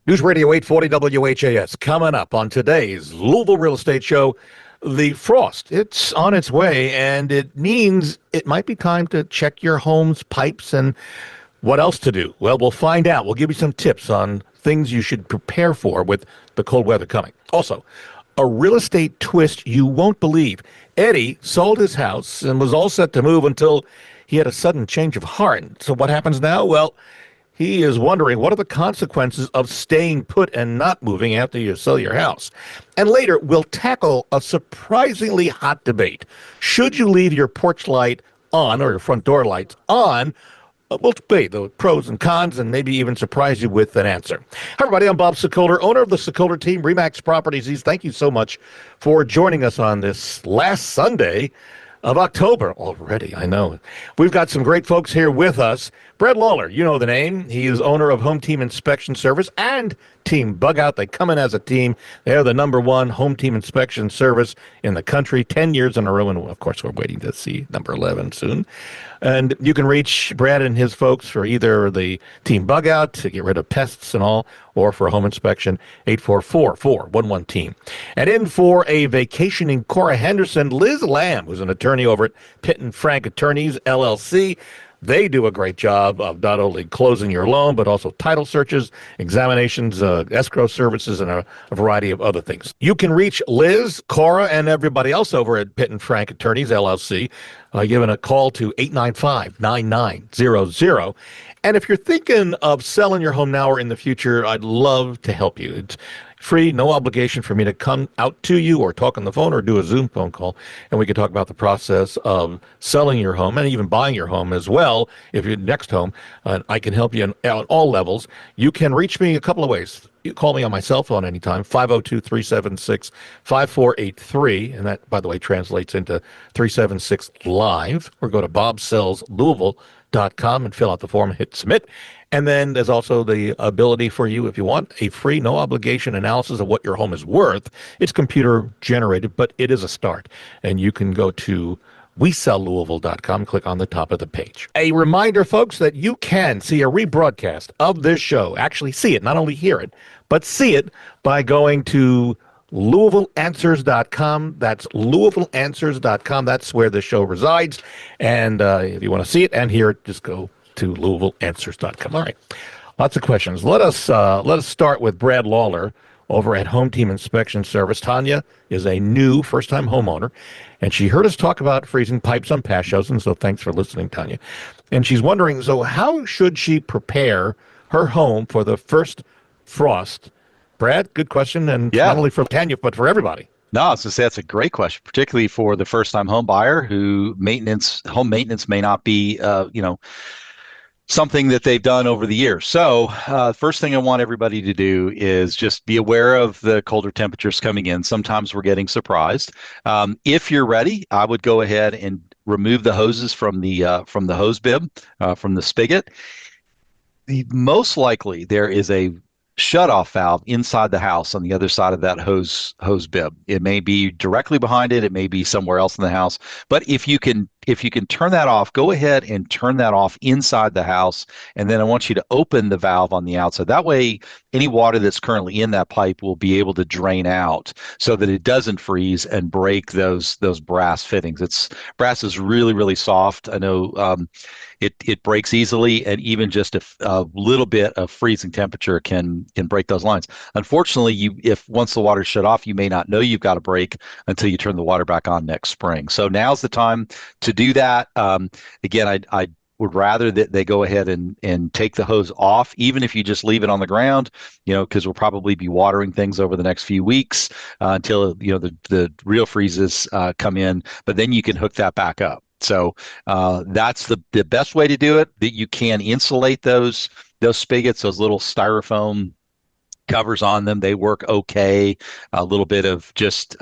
News Radio 840 WHAS. Coming up on today's Louisville Real Estate Show, the frost. It's on its way, and it means it might be time to check your home's pipes and what else to do. Well, we'll find out. We'll give you some tips on things you should prepare for with the cold weather coming. Also, a real estate twist you won't believe. Eddie sold his house and was all set to move until he had a sudden change of heart. So what happens now? Well, he is wondering what are the consequences of staying put and not moving after you sell your house. And later, we'll tackle a surprisingly hot debate. Should you leave your porch light on or your front door lights on? We'll debate the pros and cons and maybe even surprise you with an answer. Hi, everybody. I'm Bob Sokoler, owner of the Sokoler team, Remax Properties. Thank you so much for joining us on this last Sunday of October already. I know. We've got some great folks here with us. Brad Lawler, you know the name. He is owner of Home Team Inspection Service and Team Bug Out. They come in as a team. They are the #1 home team inspection service in the country, 10 years in a row. And of course, we're waiting to see number 11 soon. And you can reach Brad and his folks for either the Team Bug Out to get rid of pests and all, or for a home inspection, 844-411-TEAM. And in for a vacationing Cora Henderson, Liz Lamb, who's an attorney over at Pitt and Frank Attorneys, LLC. They do a great job of not only closing your loan, but also title searches, examinations, escrow services, and a variety of other things. You can reach Liz, Cora, and everybody else over at Pitt and Frank Attorneys, LLC, giving a call to 895-9900. And if you're thinking of selling your home now or in the future, I'd love to help you. It's free, no obligation for me to come out to you or talk on the phone or do a Zoom phone call, and we can talk about the process of selling your home and even buying your home as well. If you're next home, I can help you on all levels. You can reach me a couple of ways. You call me on my cell phone anytime, 502-376-5483, and that, by the way, translates into 376 live, or go to bobsellslouisville.com and fill out the form and hit submit. And then there's also the ability for you, if you want, a free, no obligation analysis of what your home is worth. It's computer generated, but it is a start. And you can go to WeSellLouisville.com, click on the top of the page. A reminder, folks, that you can see a rebroadcast of this show, actually see it, not only hear it, but see it by going to LouisvilleAnswers.com. That's LouisvilleAnswers.com. That's where the show resides. And if you want to see it and hear it, just go to LouisvilleAnswers.com. All right, lots of questions. Let us start with Brad Lawler over at Home Team Inspection Service. Tanya is a new first-time homeowner, and she heard us talk about freezing pipes on past shows, and so thanks for listening, Tanya. And she's wondering, so how should she prepare her home for the first frost? Brad, good question, and not only for Tanya, but for everybody. No, I was going to say that's a great question, particularly for the first-time home buyer who home maintenance may not be, something that they've done over the years. So first thing I want everybody to do is just be aware of the colder temperatures coming in. Sometimes we're getting surprised. If you're ready, I would go ahead and remove the hoses from the hose bib, from the spigot. Most likely there is a shut-off valve inside the house on the other side of that hose bib. It may be directly behind it. It may be somewhere else in the house. But if you can turn that off, go ahead and turn that off inside the house. And then I want you to open the valve on the outside. That way, any water that's currently in that pipe will be able to drain out so that it doesn't freeze and break those brass fittings. Brass is really, really soft. I know it breaks easily, and even just a little bit of freezing temperature can break those lines. Unfortunately, if once the water's shut off, you may not know you've got a break until you turn the water back on next spring. So now's the time to do that. Again, I would rather that they go ahead and take the hose off, even if you just leave it on the ground, because we'll probably be watering things over the next few weeks until the real freezes come in. But then you can hook that back up. So that's the best way to do it. That you can insulate those spigots, those little styrofoam covers on them. They work okay. A little bit of just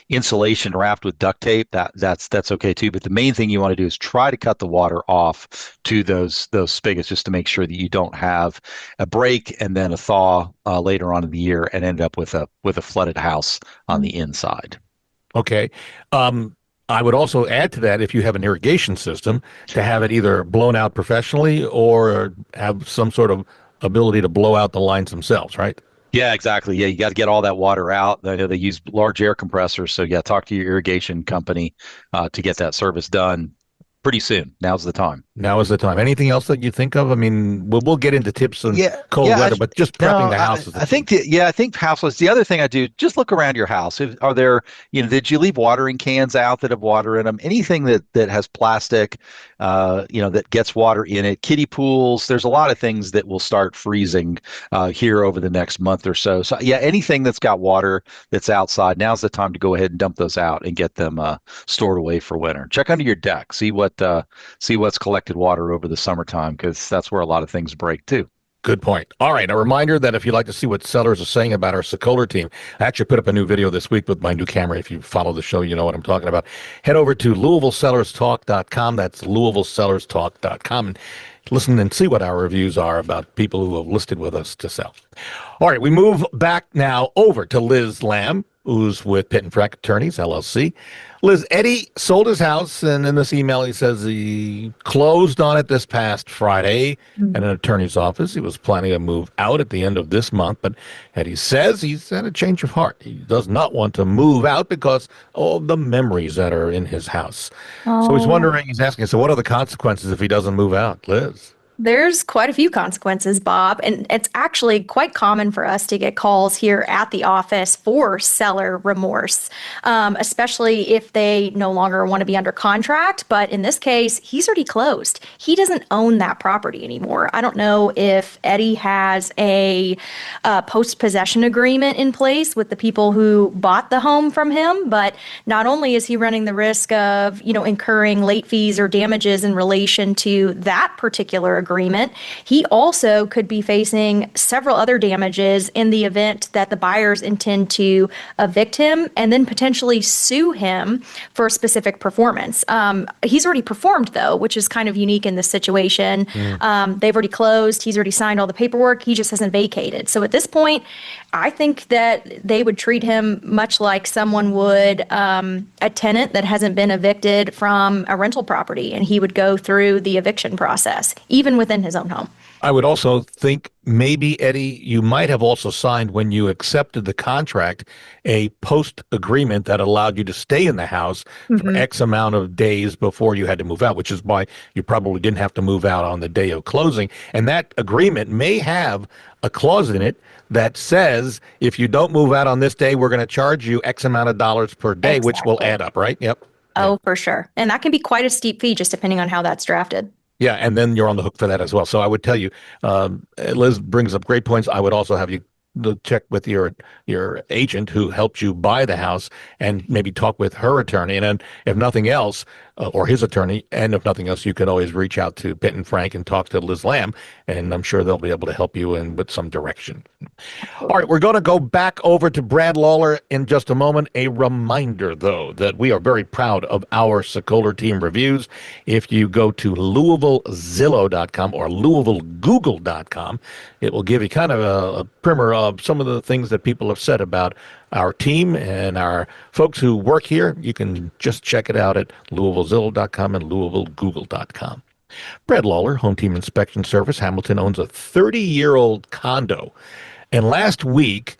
insulation wrapped with duct tape, that's okay too. But the main thing you want to do is try to cut the water off to those spigots, just to make sure that you don't have a break and then a thaw later on in the year and end up with a flooded house on the inside. Okay. I would also add to that, if you have an irrigation system, to have it either blown out professionally or have some sort of ability to blow out the lines themselves, right? Yeah, exactly. Yeah, you got to get all that water out. I know they use large air compressors, so yeah, talk to your irrigation company to get that service done pretty soon. Now's the time. Now is the time. Anything else that you think of? I mean, we'll get into tips on Yeah, cold yeah. weather, but just prepping No, the house is the I key. think I think houseless. The other thing I do, just look around your house. Are there, did you leave watering cans out that have water in them? Anything that has plastic, that gets water in it. Kiddie pools. There's a lot of things that will start freezing here over the next month or so. So yeah, anything that's got water that's outside. Now's the time to go ahead and dump those out and get them stored away for winter. Check under your deck. See what's collected water over the summertime because that's where a lot of things break too. Good point. All right. A reminder that if you'd like to see what sellers are saying about our Sokoler team, I actually put up a new video this week with my new camera. If you follow the show, you know what I'm talking about. Head over to LouisvilleSellersTalk.com. That's LouisvilleSellersTalk.com. And listen and see what our reviews are about people who have listed with us to sell. All right. We move back now over to Liz Lamb, who's with Pitt and Frank Attorneys, LLC. Liz, Eddie sold his house, and in this email he says he closed on it this past Friday at an attorney's office. He was planning to move out at the end of this month, but Eddie says he's had a change of heart. He does not want to move out because of the memories that are in his house. So Oh, he's asking, so what are the consequences if he doesn't move out, Liz? there's quite a few consequences, Bob, and it's actually quite common for us to get calls here at the office for seller remorse, especially if they no longer want to be under contract. But in this case, he's already closed. He doesn't own that property anymore. I don't know if Eddie has a post-possession agreement in place with the people who bought the home from him, but not only is he running the risk of, incurring late fees or damages in relation to that particular agreement, he also could be facing several other damages in the event that the buyers intend to evict him and then potentially sue him for specific performance. He's already performed, though, which is kind of unique in this situation. They've already closed. He's already signed all the paperwork. He just hasn't vacated. So at this point, I think that they would treat him much like someone would a tenant that hasn't been evicted from a rental property, and he would go through the eviction process, even within his own home. I would also think maybe, Eddie, you might have also signed when you accepted the contract a post agreement that allowed you to stay in the house for Mhm. X amount of days before you had to move out, which is why you probably didn't have to move out on the day of closing. And that agreement may have a clause in it that says if you don't move out on this day, we're going to charge you X amount of dollars per day, which will Exactly. add up, right? Yep. Yeah. Oh, for sure. And that can be quite a steep fee, just depending on how that's drafted. Yeah, and then you're on the hook for that as well. So I would tell you, Liz brings up great points. I would also have you check with your agent who helped you buy the house, and maybe talk with her attorney. And then, if nothing else, or his attorney, and if nothing else, you could always reach out to Pitt and Frank and talk to Liz Lamb, and I'm sure they'll be able to help you in with some direction. All right, we're going to go back over to Brad Lawler in just a moment. A reminder, though, that we are very proud of our Sokoler team reviews. If you go to LouisvilleZillow.com or LouisvilleGoogle.com, it will give you kind of a primer of some of the things that people have said about our team and our folks who work here. You can just check it out at LouisvilleZillow.com and LouisvilleGoogle.com. Brad Lawler, Home Team Inspection Service. Hamilton owns a 30-year-old condo. And last week,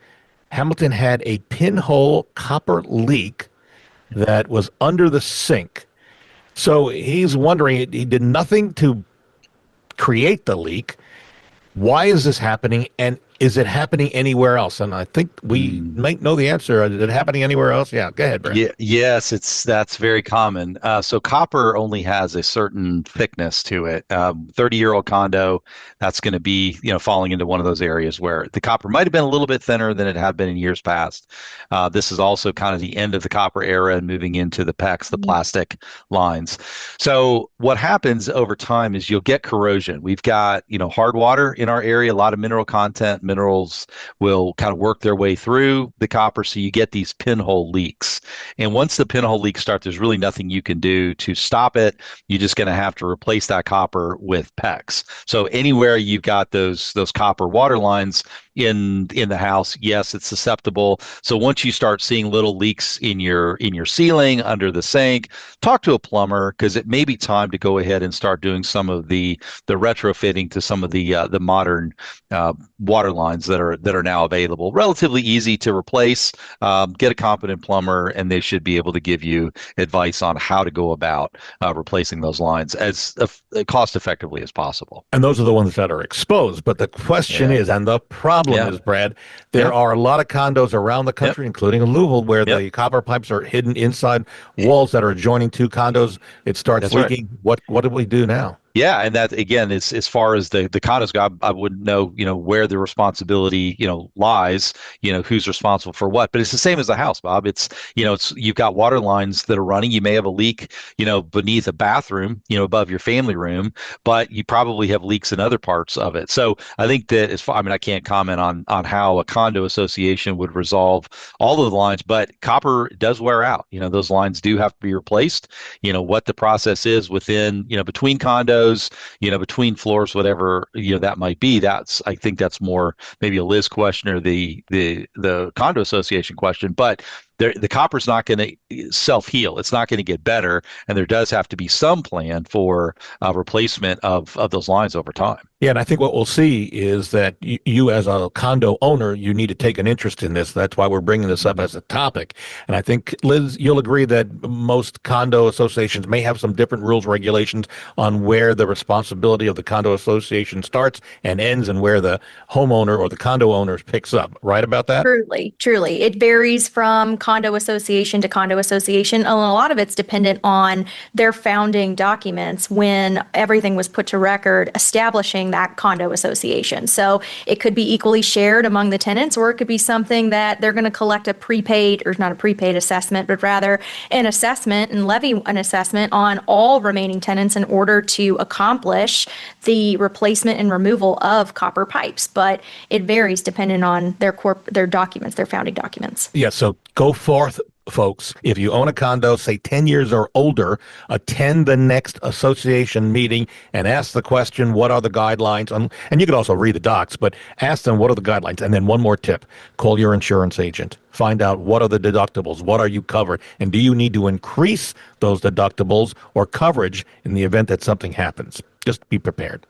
Hamilton had a pinhole copper leak that was under the sink. So he's wondering, he did nothing to create the leak. Why is this happening? And is it happening anywhere else? And I think we might know the answer. Is it happening anywhere else? Yeah, go ahead, Brad. Yeah, yes, that's very common. So copper only has a certain thickness to it. 30-year-old condo, that's going to be, falling into one of those areas where the copper might have been a little bit thinner than it had been in years past. This is also kind of the end of the copper era and moving into the PEX, the plastic lines. So what happens over time is you'll get corrosion. We've got, hard water in our area, a lot of mineral content. Minerals will kind of work their way through the copper, so you get these pinhole leaks. And once the pinhole leaks start, there's really nothing you can do to stop it. You're just going to have to replace that copper with PEX. So anywhere you've got those copper water lines, in the house, yes, it's susceptible. So once you start seeing little leaks in your ceiling, under the sink, talk to a plumber, because it may be time to go ahead and start doing some of the retrofitting to some of the modern water lines that are now available. Relatively easy to replace. Get a competent plumber, and they should be able to give you advice on how to go about replacing those lines as cost effectively as possible. And those are the ones that are exposed. But the question Yeah. is, and the problem Yeah. is, Brad, there Yep. are a lot of condos around the country, including in Louisville, where Yep. the copper pipes are hidden inside walls that are adjoining two condos. It starts That's right. leaking. What do we do now? Yeah, and that again is as far as the condos go, I wouldn't know, where the responsibility, lies, who's responsible for what. But it's the same as the house, Bob. It's you've got water lines that are running. You may have a leak, beneath a bathroom, above your family room, but you probably have leaks in other parts of it. So I think that I mean, I can't comment on how a condo association would resolve all of the lines, but copper does wear out. Those lines do have to be replaced. What the process is within, between condos, between floors, whatever, that might be. I think that's more maybe a Liz question or the condo association question, but the copper's not going to self-heal. It's not going to get better, and there does have to be some plan for replacement of those lines over time. Yeah, and I think what we'll see is that you as a condo owner, you need to take an interest in this. That's why we're bringing this up as a topic. And I think, Liz, you'll agree that most condo associations may have some different rules, regulations on where the responsibility of the condo association starts and ends and where the homeowner or the condo owner picks up. Right about that? Truly, truly. It varies from condo association to condo association. And a lot of it's dependent on their founding documents when everything was put to record establishing that condo association. So it could be equally shared among the tenants, or it could be something that they're going to collect a prepaid, or not a prepaid assessment, but rather an assessment and levy an assessment on all remaining tenants in order to accomplish the replacement and removal of copper pipes. But it varies depending on their documents, their founding documents. Yeah, so go forth, folks. If you own a condo, say 10 years or older, attend the next association meeting and ask the question, what are the guidelines? And you can also read the docs, but ask them, what are the guidelines? And then one more tip, call your insurance agent. Find out, what are the deductibles? What are you covered? And do you need to increase those deductibles or coverage in the event that something happens? Just be prepared.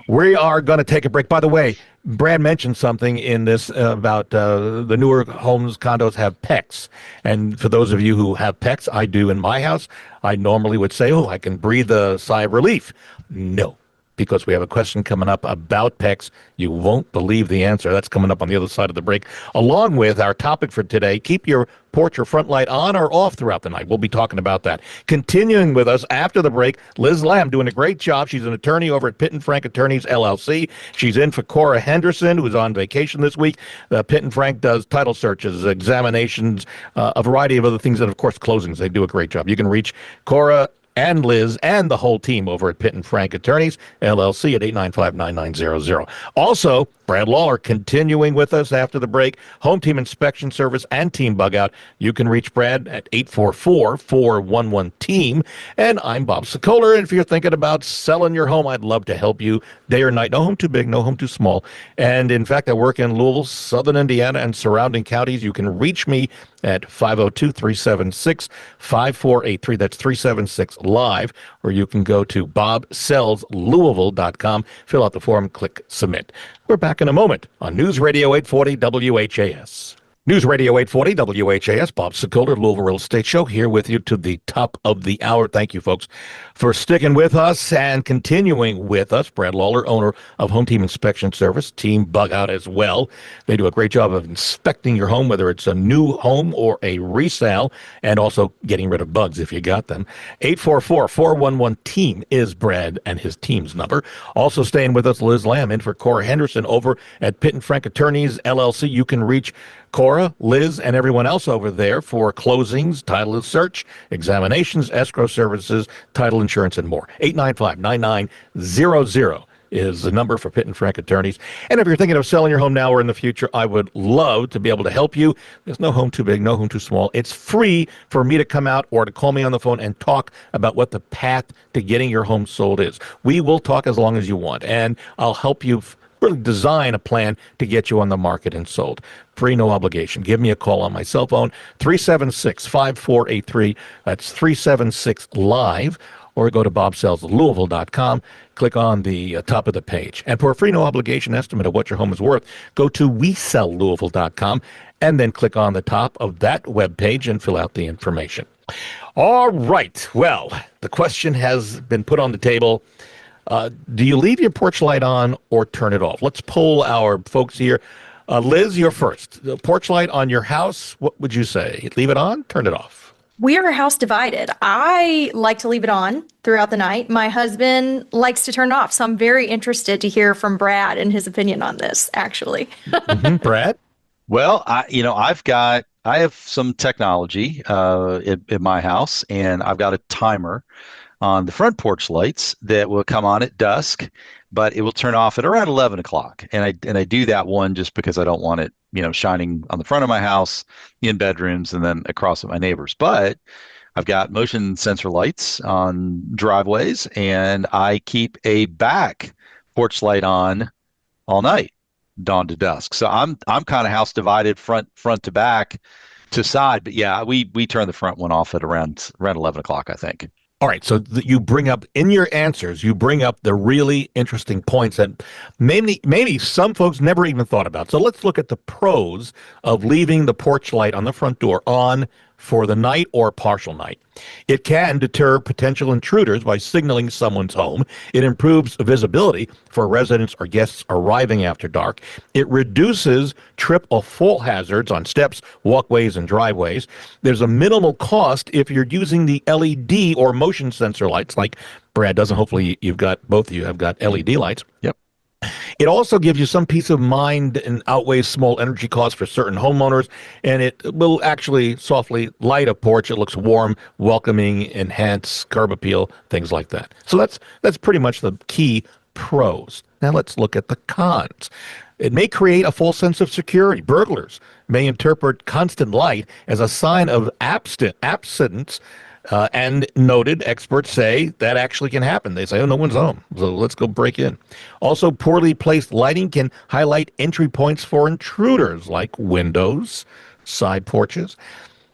We are going to take a break. By the way, Brad mentioned something in this about the newer homes, condos have PECs. And for those of you who have PECs, I do in my house, I normally would say, I can breathe a sigh of relief. No, because we have a question coming up about PECs. You won't believe the answer. That's coming up on the other side of the break, along with our topic for today. Keep your porch or front light on or off throughout the night. We'll be talking about that. Continuing with us after the break, Liz Lamb doing a great job. She's an attorney over at Pitt and Frank Attorneys, LLC. She's in for Cora Henderson, who's on vacation this week. Pitt and Frank does title searches, examinations, a variety of other things, and, of course, closings. They do a great job. You can reach Cora and Liz and the whole team over at Pitt and Frank Attorneys, LLC, at 895-9900. Also, Brad Lawler continuing with us after the break. Home Team Inspection Service and Team Bug Out. You can reach Brad at 844-411-TEAM. And I'm Bob Sokoler. And if you're thinking about selling your home, I'd love to help you day or night. No home too big, no home too small. And in fact, I work in Louisville, Southern Indiana, and surrounding counties. You can reach me at 502-376-5483. That's 376-LIVE. Or you can go to bobsellslouisville.com, fill out the form, click submit. We're back in a moment on News Radio 840 WHAS. News Radio 840 WHAS, Bob Sokoler, Louisville Real Estate Show, here with you to the top of the hour. Thank you, folks, for sticking with us and continuing with us. Brad Lawler, owner of Home Team Inspection Service, Team Bug Out as well. They do a great job of inspecting your home, whether it's a new home or a resale, and also getting rid of bugs if you got them. 844-411-TEAM is Brad and his team's number. Also staying with us, Liz Lamb, in for Cora Henderson over at Pitt and Frank Attorneys, LLC. You can reach Cora, Liz, and everyone else over there for closings, title search, examinations, escrow services, title insurance, and more. 895-9900 is the number for Pitt and Frank Attorneys. And if you're thinking of selling your home now or in the future, I would love to be able to help you. There's no home too big, no home too small. It's free for me to come out or to call me on the phone and talk about what the path to getting your home sold is. We will talk as long as you want, and I'll help you really design a plan to get you on the market and sold. Free, no obligation. Give me a call on my cell phone, 376-5483. That's 376-LIVE. Or go to bobsellslouisville.com, click on the top of the page. And for a free, no obligation estimate of what your home is worth, go to WeSellLouisville.com and then click on the top of that webpage and fill out the information. All right. Well, the question has been put on the table. Do you leave your porch light on or turn it off? Let's poll our folks here. Liz, you're first. The porch light on your house, what would you say? Leave it on, turn it off? We are a house divided. I like to leave it on throughout the night. My husband likes to turn it off. So I'm very interested to hear from Brad and his opinion on this, actually. Brad? Well, I have some technology in my house, and I've got a timer on the front porch lights that will come on at dusk, but it will turn off at around 11 o'clock. And I do that one just because I don't want it, shining on the front of my house, in bedrooms, and then across at my neighbors. But I've got motion sensor lights on driveways, and I keep a back porch light on all night, dawn to dusk. So I'm kind of house divided, front to back to side. But yeah, we turn the front one off at around 11 o'clock, I think. All right, so you bring up in your answers, you bring up the really interesting points that maybe some folks never even thought about. So let's look at the pros of leaving the porch light on the front door on for the night or partial night. It can deter potential intruders by signaling someone's home. It improves visibility for residents or guests arriving after dark. It reduces trip or fall hazards on steps, walkways, and driveways. There's a minimal cost if you're using the LED or motion sensor lights, like Brad doesn't. Hopefully both of you have got LED lights. Yep. It also gives you some peace of mind and outweighs small energy costs for certain homeowners, and it will actually softly light a porch. It looks warm, welcoming, enhance curb appeal, things like that. So that's pretty much the key pros. Now let's look at the cons. It may create a false sense of security. Burglars may interpret constant light as a sign of absence. And noted experts say that actually can happen. They say, oh, no one's home, so let's go break in. Also, poorly placed lighting can highlight entry points for intruders like windows, side porches.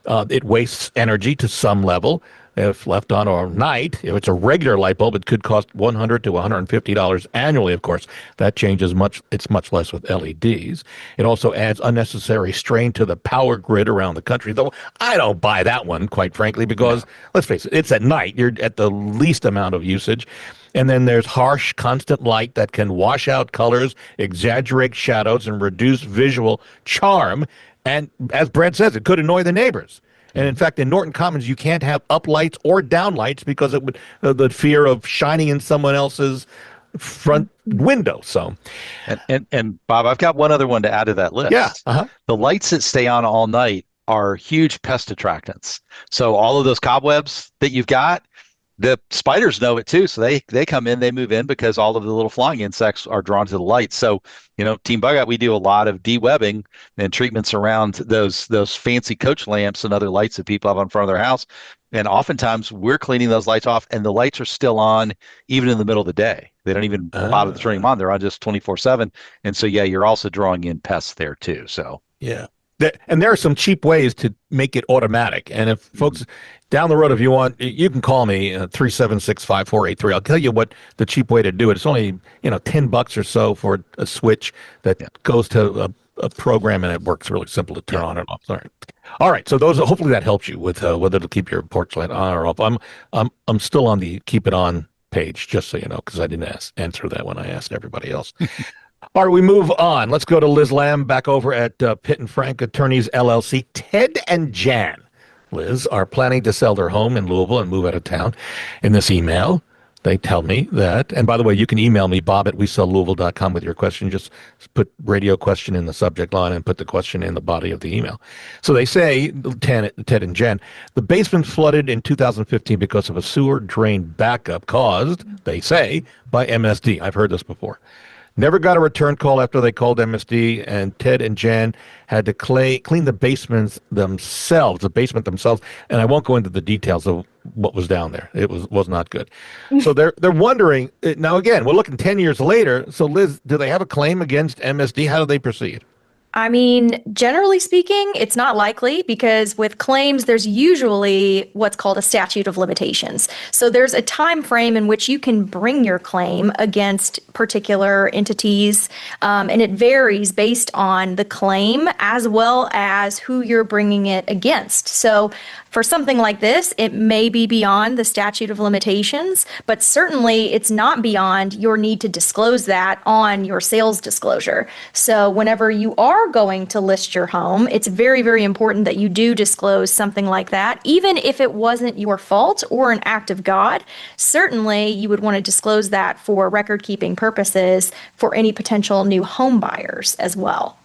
It wastes energy to some level. If left on all night, if it's a regular light bulb, it could cost $100 to $150 annually. Of course, that changes much. It's much less with LEDs. It also adds unnecessary strain to the power grid around the country, though I don't buy that one, quite frankly, because let's face it, it's at night. You're at the least amount of usage. And then there's harsh, constant light that can wash out colors, exaggerate shadows, and reduce visual charm. And as Brad says, it could annoy the neighbors. And in fact, in Norton Commons, you can't have up lights or down lights because it would the fear of shining in someone else's front window. So, and Bob, I've got one other one to add to that list. Yeah, the lights that stay on all night are huge pest attractants. So all of those cobwebs that you've got, the spiders know it too. So they come in, they move in because all of the little flying insects are drawn to the lights. So, Team Bug Out, we do a lot of de-webbing and treatments around those fancy coach lamps and other lights that people have in front of their house. And oftentimes we're cleaning those lights off and the lights are still on even in the middle of the day. They don't even bother turning them on. They're on just 24/7. And so, yeah, you're also drawing in pests there too. So, yeah. And there are some cheap ways to make it automatic. And if folks down the road, if you want, you can call me 376-5483. I'll tell you what the cheap way to do it. It's only $10 or so for a switch that goes to a program, and it works really simple to turn on and off. Sorry. All right. So hopefully that helps you with whether to keep your porch light on or off. I'm still on the keep it on page, just so you know, because I didn't answer that when I asked everybody else. All right, we move on. Let's go to Liz Lamb back over at Pitt and Frank Attorneys, LLC. Ted and Jan, Liz, are planning to sell their home in Louisville and move out of town. In this email, they tell me that, and by the way, you can email me, bob@wesellouisville.com with your question. Just put radio question in the subject line and put the question in the body of the email. So they say, Ted and Jen, the basement flooded in 2015 because of a sewer drain backup caused, they say, by MSD. I've heard this before. Never got a return call after they called MSD, and Ted and Jan had to clean the basement themselves. And I won't go into the details of what was down there. It was not good. So they're wondering now. Again, we're looking 10 years later. So Liz, do they have a claim against MSD? How do they proceed? I mean, generally speaking, it's not likely because with claims, there's usually what's called a statute of limitations. So there's a time frame in which you can bring your claim against particular entities, and it varies based on the claim as well as who you're bringing it against. So for something like this, it may be beyond the statute of limitations, but certainly it's not beyond your need to disclose that on your sales disclosure. So whenever you are going to list your home, it's very, very important that you do disclose something like that. Even if it wasn't your fault or an act of God, certainly you would want to disclose that for record-keeping purposes for any potential new home buyers as well.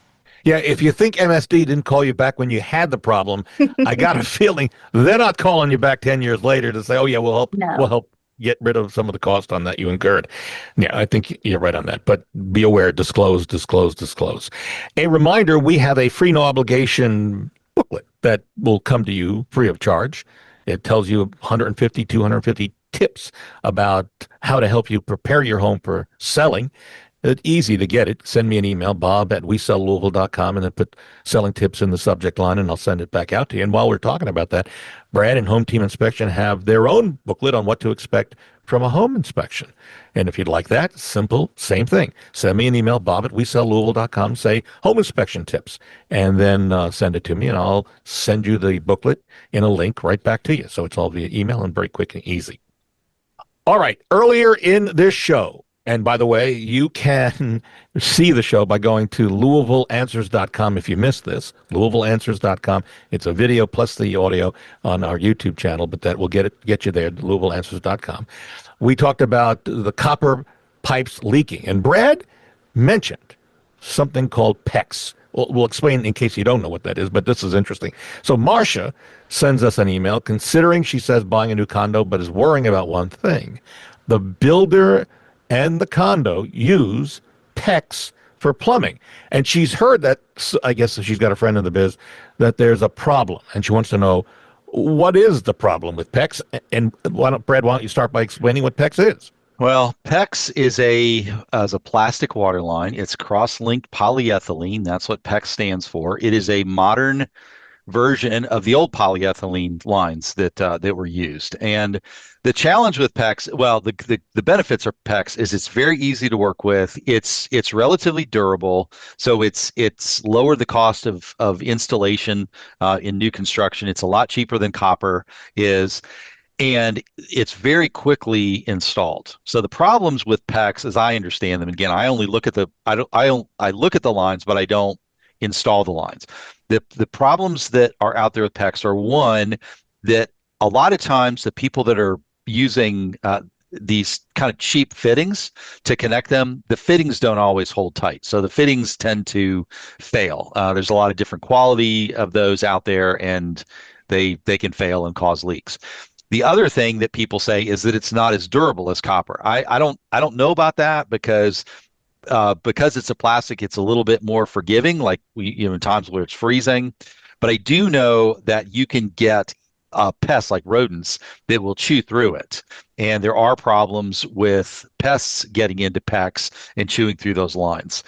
Yeah, if you think MSD didn't call you back when you had the problem, I got a feeling they're not calling you back 10 years later to say, "Oh yeah, No. we'll help get rid of some of the cost on that you incurred." Yeah, I think you're right on that. But be aware, disclose, disclose, disclose. A reminder, we have a free no obligation booklet that will come to you free of charge. It tells you 150, 250 tips about how to help you prepare your home for selling. It's easy to get it. Send me an email, bob@wesellouisville.com, and then put selling tips in the subject line, and I'll send it back out to you. And while we're talking about that, Brad and Home Team Inspection have their own booklet on what to expect from a home inspection. And if you'd like that, simple, same thing. Send me an email, bob@wesellouisville.com, say home inspection tips, and then send it to me, and I'll send you the booklet in a link right back to you. So it's all via email and very quick and easy. All right, earlier in this show, and by the way, you can see the show by going to LouisvilleAnswers.com if you missed this, LouisvilleAnswers.com. It's a video plus the audio on our YouTube channel, but that will get you there, LouisvilleAnswers.com. We talked about the copper pipes leaking, and Brad mentioned something called PEX. We'll explain in case you don't know what that is, but this is interesting. So Marcia sends us an email considering, she says, buying a new condo, but is worrying about one thing. The builder and the condo use PEX for plumbing. And she's heard that, I guess she's got a friend in the biz, that there's a problem. And she wants to know, what is the problem with PEX? And Brad, why don't you start by explaining what PEX is? Well, PEX is a plastic water line. It's cross-linked polyethylene. That's what PEX stands for. It is a modern version of the old polyethylene lines that were used. And the challenge with PEX, well, the benefits of PEX is it's very easy to work with. It's relatively durable, so it's lowered the cost of installation in new construction. It's a lot cheaper than copper is. And it's very quickly installed. So the problems with PEX, as I understand them, again, I only look at I look at the lines, but I don't install the lines. The problems that are out there with PEX are, one, that a lot of times the people that are using these kind of cheap fittings to connect them, the fittings don't always hold tight. So the fittings tend to fail. There's a lot of different quality of those out there, and they can fail and cause leaks. The other thing that people say is that it's not as durable as copper. I don't know about that because it's a plastic, it's a little bit more forgiving, like in times where it's freezing. But I do know that you can get pests like rodents that will chew through it. And there are problems with pests getting into PEX and chewing through those lines.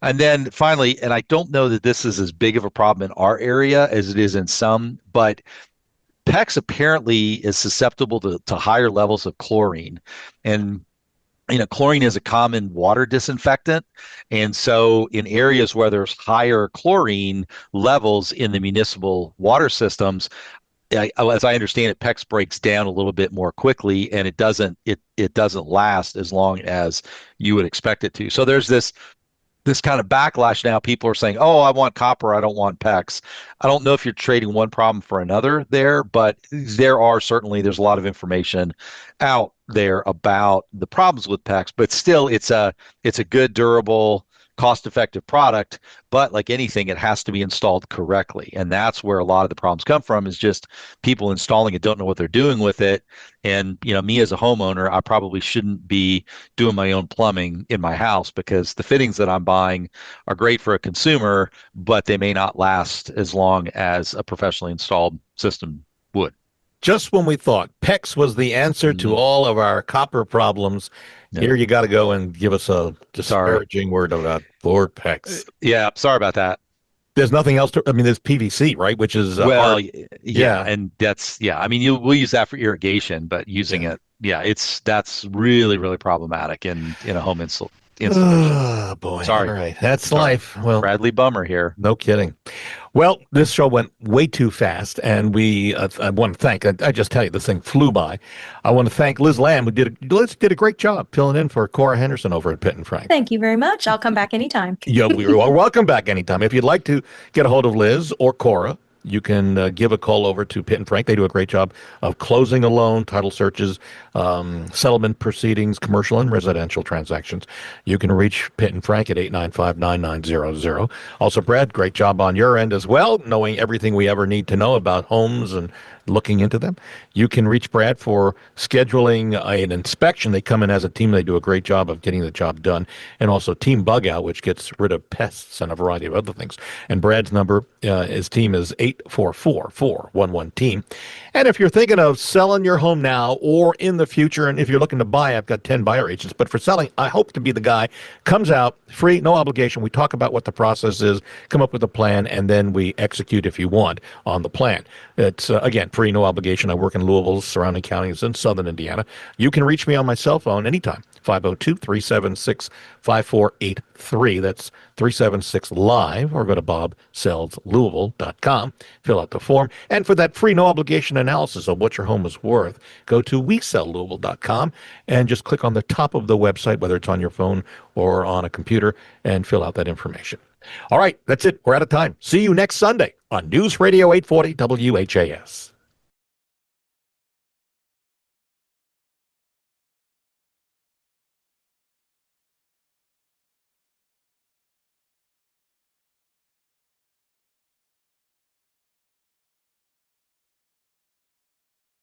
And then finally, and I don't know that this is as big of a problem in our area as it is in some, but PEX apparently is susceptible to higher levels of chlorine. And chlorine is a common water disinfectant. And so in areas where there's higher chlorine levels in the municipal water systems, as I understand it, PEX breaks down a little bit more quickly, and it doesn't last as long as you would expect it to. So there's this kind of backlash now. People are saying, "Oh, I want copper, I don't want PEX." I don't know if you're trading one problem for another there, but there's a lot of information out there about the problems with PEX. But still, it's a good, durable, cost-effective product, but like anything, it has to be installed correctly. And that's where a lot of the problems come from, is just people installing it don't know what they're doing with it. And, me as a homeowner, I probably shouldn't be doing my own plumbing in my house, because the fittings that I'm buying are great for a consumer, but they may not last as long as a professionally installed system would. Just when we thought PEX was the answer to all of our copper problems, Yeah. here you got to go and give us a Sorry. disparaging word about Ford PEX. Yeah, sorry about that. There's nothing else to, I mean, there's PVC, right? Which is Well, hard. yeah, Yeah. and I mean, we'll use that for irrigation, but using Yeah. it, that's really, really problematic in a home installation. Oh, boy. Sorry. All right. That's Sorry. life. Well, Bradley Bummer here. no kidding. Well, this show went way too fast, and I want to thank, I just tell you, this thing flew by. I want to thank Liz Lamb, Liz did a great job filling in for Cora Henderson over at Pitt and Frank. Thank you very much. I'll come back anytime. Yeah, we are welcome back anytime. If you'd like to get a hold of Liz or Cora, you can give a call over to Pitt and Frank. They do a great job of closing a loan, title searches, settlement proceedings, commercial and residential transactions. You can reach Pitt and Frank at 895-9900. Also, Brad, great job on your end as well, knowing everything we ever need to know about homes and looking into them. You can reach Brad for scheduling an inspection. They come in as a team. They do a great job of getting the job done. And also Team Bug Out, which gets rid of pests and a variety of other things. And Brad's number, his team is 844-411-TEAM. And if you're thinking of selling your home now or in the future, and if you're looking to buy, I've got 10 buyer agents. But for selling, I hope to be the guy. Comes out, free, no obligation. We talk about what the process is, come up with a plan, and then we execute, if you want, on the plan. It's, again, free, no obligation. I work in Louisville, surrounding counties in southern Indiana. You can reach me on my cell phone anytime, 502-376-5483. That's 376-LIVE, or go to bobsellslouisville.com. Fill out the form. And for that free, no obligation analysis of what your home is worth, go to wesellouisville.com and just click on the top of the website, whether it's on your phone or on a computer, and fill out that information. All right, that's it. We're out of time. See you next Sunday on News Radio 840 WHAS.